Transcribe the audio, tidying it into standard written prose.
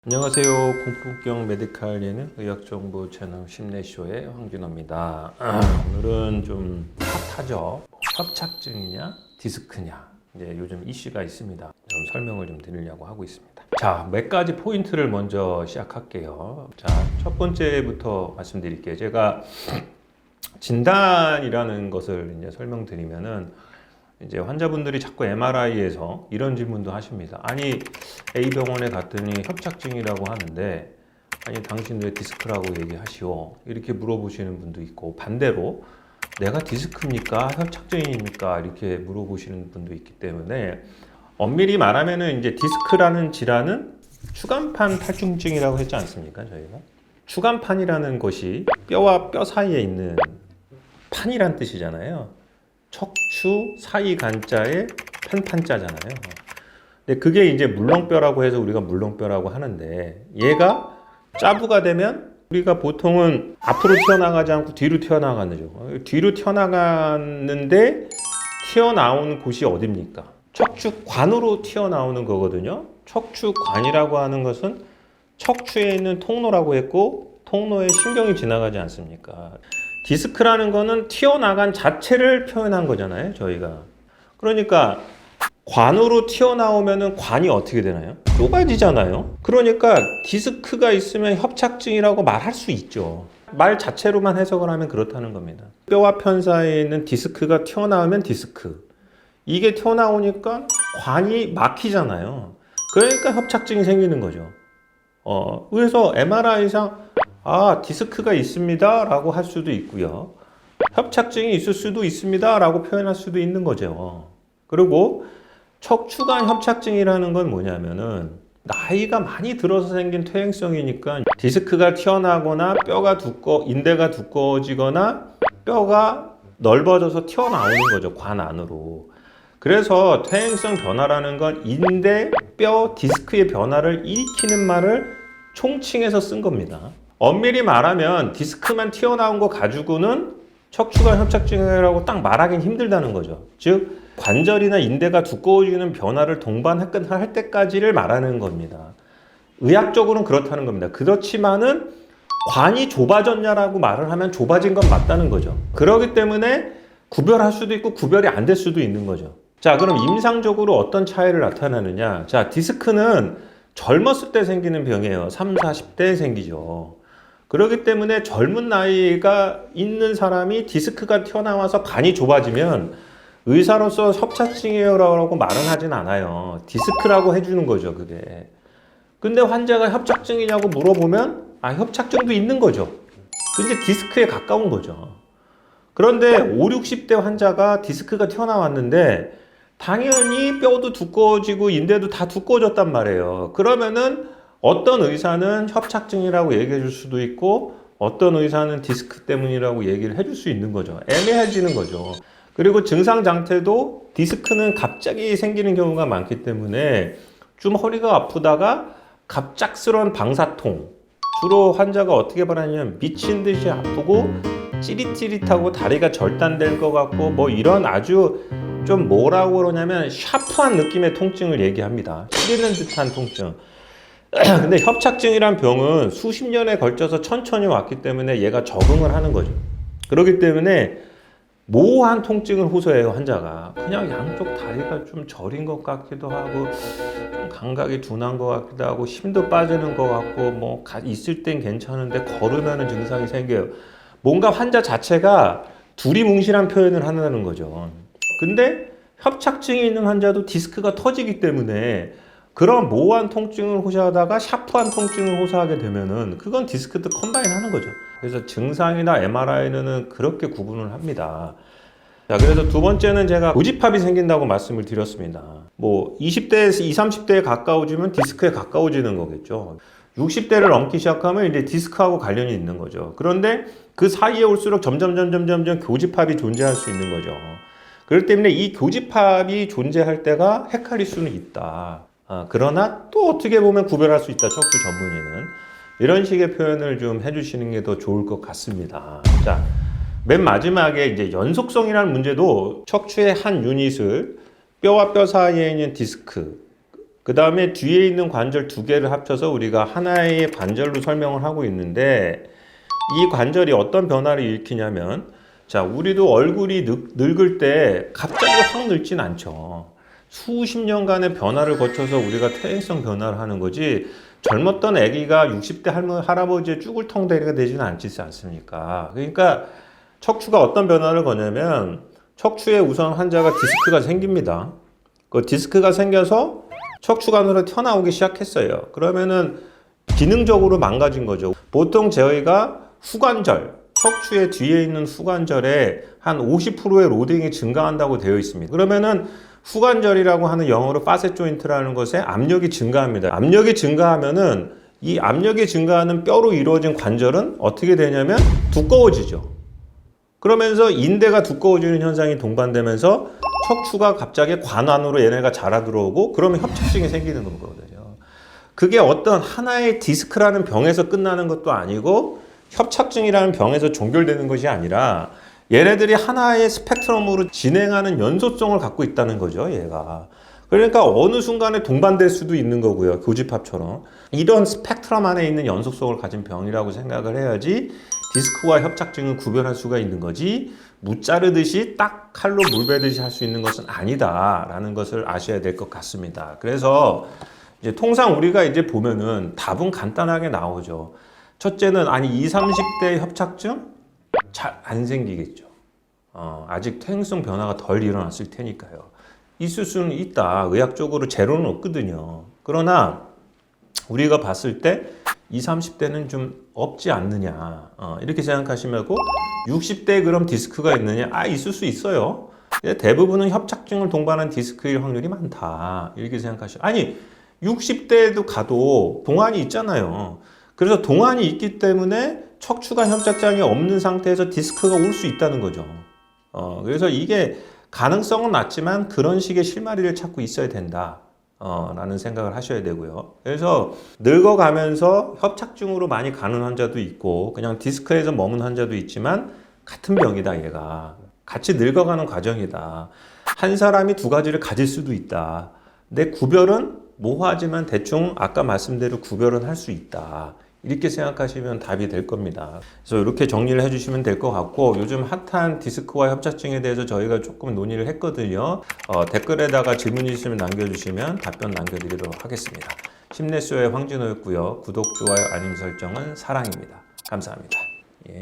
안녕하세요. 공포경 메디칼 예능 의학정보 채널 심내쇼의 황준호입니다. 오늘은 좀 핫하죠. 협착증이냐 디스크냐 이제 요즘 이슈가 있습니다. 좀 설명을 좀 드리려고 하고 있습니다. 자, 몇 가지 포인트를 먼저 시작할게요. 자, 첫 번째부터 말씀드릴게요. 제가 진단이라는 것을 이제 설명드리면은 이제 환자분들이 자꾸 MRI에서 이런 질문도 하십니다. 아니 A병원에 갔더니 협착증이라고 하는데 아니 당신 왜 디스크라고 얘기하시오? 이렇게 물어보시는 분도 있고, 반대로 내가 디스크입니까? 협착증입니까? 이렇게 물어보시는 분도 있기 때문에 엄밀히 말하면은 이제 디스크라는 질환은 추간판 탈중증이라고 했지 않습니까? 저희가 추간판이라는 것이 뼈와 뼈 사이에 있는 판이란 뜻이잖아요. 척추 사이 간자에 판자잖아요. 근데 그게 이제 물렁뼈라고 해서 우리가 물렁뼈라고 하는데, 얘가 짜부가 되면 우리가 보통은 앞으로 튀어나가지 않고 뒤로 튀어나가죠. 뒤로 튀어나가는데 튀어나오는 곳이 어딥니까? 척추관으로 튀어나오는 거거든요. 척추관이라고 하는 것은 척추에 있는 통로라고 했고, 통로에 신경이 지나가지 않습니까? 디스크라는 거는 튀어나간 자체를 표현한 거잖아요, 저희가. 그러니까 관으로 튀어나오면은 관이 어떻게 되나요? 좁아지잖아요. 그러니까 디스크가 있으면 협착증이라고 말할 수 있죠. 말 자체로만 해석을 하면 그렇다는 겁니다. 뼈와 편 사이에 있는 디스크가 튀어나오면 디스크. 이게 튀어나오니까 관이 막히잖아요. 그러니까 협착증이 생기는 거죠. 그래서 MRI상 디스크가 있습니다 라고 할 수도 있고요, 협착증이 있을 수도 있습니다 라고 표현할 수도 있는 거죠. 그리고 척추관 협착증이라는 건 뭐냐면은 나이가 많이 들어서 생긴 퇴행성이니까 디스크가 튀어나거나 인대가 두꺼워지거나 뼈가 넓어져서 튀어나오는 거죠, 관 안으로. 그래서 퇴행성 변화라는 건 인대, 뼈, 디스크의 변화를 일으키는 말을 총칭해서 쓴 겁니다. 엄밀히 말하면 디스크만 튀어나온 거 가지고는 척추관 협착증이라고 딱 말하기는 힘들다는 거죠. 즉 관절이나 인대가 두꺼워지는 변화를 동반할 때까지를 말하는 겁니다. 의학적으로는 그렇다는 겁니다. 그렇지만은 관이 좁아졌냐라고 말을 하면 좁아진 건 맞다는 거죠. 그렇기 때문에 구별할 수도 있고 구별이 안 될 수도 있는 거죠. 자, 그럼 임상적으로 어떤 차이를 나타나느냐. 자, 디스크는 젊었을 때 생기는 병이에요. 30, 40대에 생기죠. 그렇기 때문에 젊은 나이가 있는 사람이 디스크가 튀어나와서 관이 좁아지면 의사로서 협착증이라고 말은 하진 않아요. 디스크라고 해주는 거죠, 그게. 근데 환자가 협착증이냐고 물어보면 협착증도 있는 거죠. 근데 디스크에 가까운 거죠. 그런데 5, 60대 환자가 디스크가 튀어나왔는데 당연히 뼈도 두꺼워지고 인대도 다 두꺼워졌단 말이에요. 그러면은 어떤 의사는 협착증이라고 얘기해 줄 수도 있고 어떤 의사는 디스크 때문이라고 얘기를 해줄 수 있는 거죠. 애매해지는 거죠. 그리고 증상 장태도 디스크는 갑자기 생기는 경우가 많기 때문에 좀 허리가 아프다가 갑작스러운 방사통, 주로 환자가 어떻게 말하냐면 미친 듯이 아프고 찌릿찌릿하고 다리가 절단될 것 같고 뭐 이런 아주 좀 뭐라고 그러냐면 샤프한 느낌의 통증을 얘기합니다. 찌르는 듯한 통증. 근데 협착증이란 병은 수십 년에 걸쳐서 천천히 왔기 때문에 얘가 적응을 하는 거죠. 그렇기 때문에 모호한 통증을 호소해요, 환자가. 그냥 양쪽 다리가 좀 저린 것 같기도 하고 좀 감각이 둔한 것 같기도 하고 힘도 빠지는 것 같고 뭐 있을 땐 괜찮은데 걸으면 증상이 생겨요. 뭔가 환자 자체가 두리뭉실한 표현을 한다는 거죠. 근데 협착증이 있는 환자도 디스크가 터지기 때문에 그런 모호한 통증을 호소하다가 샤프한 통증을 호소하게 되면은 그건 디스크도 컴바인 하는 거죠. 그래서 증상이나 MRI는 그렇게 구분을 합니다. 자, 그래서 두 번째는 제가 고집합이 생긴다고 말씀을 드렸습니다. 뭐 20대에서 20, 30대에 가까워지면 디스크에 가까워지는 거겠죠. 60대를 넘기 시작하면 이제 디스크하고 관련이 있는 거죠. 그런데 그 사이에 올수록 점점 교집합이 존재할 수 있는 거죠. 그렇기 때문에 이 교집합이 존재할 때가 헷갈릴 수는 있다. 그러나 또 어떻게 보면 구별할 수 있다, 척추 전문의는. 이런 식의 표현을 좀 해주시는 게 더 좋을 것 같습니다. 자, 맨 마지막에 이제 연속성이라는 문제도 척추의 한 유닛을 뼈와 뼈 사이에 있는 디스크, 그 다음에 뒤에 있는 관절 두 개를 합쳐서 우리가 하나의 관절로 설명을 하고 있는데, 이 관절이 어떤 변화를 일으키냐면, 자, 우리도 얼굴이 늙을 때 갑자기 확 늙진 않죠. 수십 년간의 변화를 거쳐서 우리가 퇴행성 변화를 하는 거지, 젊었던 아기가 60대 할아버지의 쭈글텅대리가 되지는 않지 않습니까? 그러니까 척추가 어떤 변화를 거냐면, 척추에 우선 환자가 디스크가 생깁니다. 그 디스크가 생겨서 척추관으로 튀어나오기 시작했어요. 그러면은 기능적으로 망가진 거죠. 보통 저희가 후관절, 척추의 뒤에 있는 후관절에 한 50%의 로딩이 증가한다고 되어 있습니다. 그러면은 후관절이라고 하는 영어로 파셋 조인트라는 것에 압력이 증가합니다. 압력이 증가하면은 이 압력이 증가하는 뼈로 이루어진 관절은 어떻게 되냐면 두꺼워지죠. 그러면서 인대가 두꺼워지는 현상이 동반되면서 척추가 갑자기 관안으로 얘네가 자라 들어오고, 그러면 협착증이 생기는 거거든요. 그게 어떤 하나의 디스크라는 병에서 끝나는 것도 아니고 협착증이라는 병에서 종결되는 것이 아니라 얘네들이 하나의 스펙트럼으로 진행하는 연소성을 갖고 있다는 거죠, 얘가. 그러니까 어느 순간에 동반될 수도 있는 거고요, 교집합처럼. 이런 스펙트럼 안에 있는 연속성을 가진 병이라고 생각을 해야지 디스크와 협착증을 구별할 수가 있는 거지, 무 자르듯이 딱 칼로 물 베듯이 할 수 있는 것은 아니다라는 것을 아셔야 될 것 같습니다. 그래서 이제 통상 우리가 이제 보면은 답은 간단하게 나오죠. 첫째는 아니 20, 30대 협착증 잘 안 생기겠죠. 아직 퇴행성 변화가 덜 일어났을 테니까요. 있을 수는 있다. 의학적으로 제로는 없거든요. 그러나 우리가 봤을 때 20, 30대는 좀 없지 않느냐, 이렇게 생각하시면, 60대에 그럼 디스크가 있느냐? 있을 수 있어요. 대부분은 협착증을 동반한 디스크일 확률이 많다, 이렇게 생각하시죠. 아니 60대에도 가도 동안이 있잖아요. 그래서 동안이 있기 때문에 척추관 협착증이 없는 상태에서 디스크가 올 수 있다는 거죠. 그래서 이게 가능성은 낮지만 그런 식의 실마리를 찾고 있어야 된다, 라는 생각을 하셔야 되고요. 그래서 늙어가면서 협착증으로 많이 가는 환자도 있고 그냥 디스크에서 머문 환자도 있지만 같은 병이다, 얘가. 같이 늙어가는 과정이다. 한 사람이 두 가지를 가질 수도 있다. 내 구별은 모호하지만 대충 아까 말씀대로 구별은 할 수 있다, 이렇게 생각하시면 답이 될 겁니다. 그래서 이렇게 정리를 해주시면 될 것 같고, 요즘 핫한 디스크와 협착증에 대해서 저희가 조금 논의를 했거든요. 댓글에다가 질문 있으면 남겨주시면 답변 남겨드리도록 하겠습니다. 심내쇼의 황진호였고요. 구독, 좋아요, 알림 설정은 사랑입니다. 감사합니다.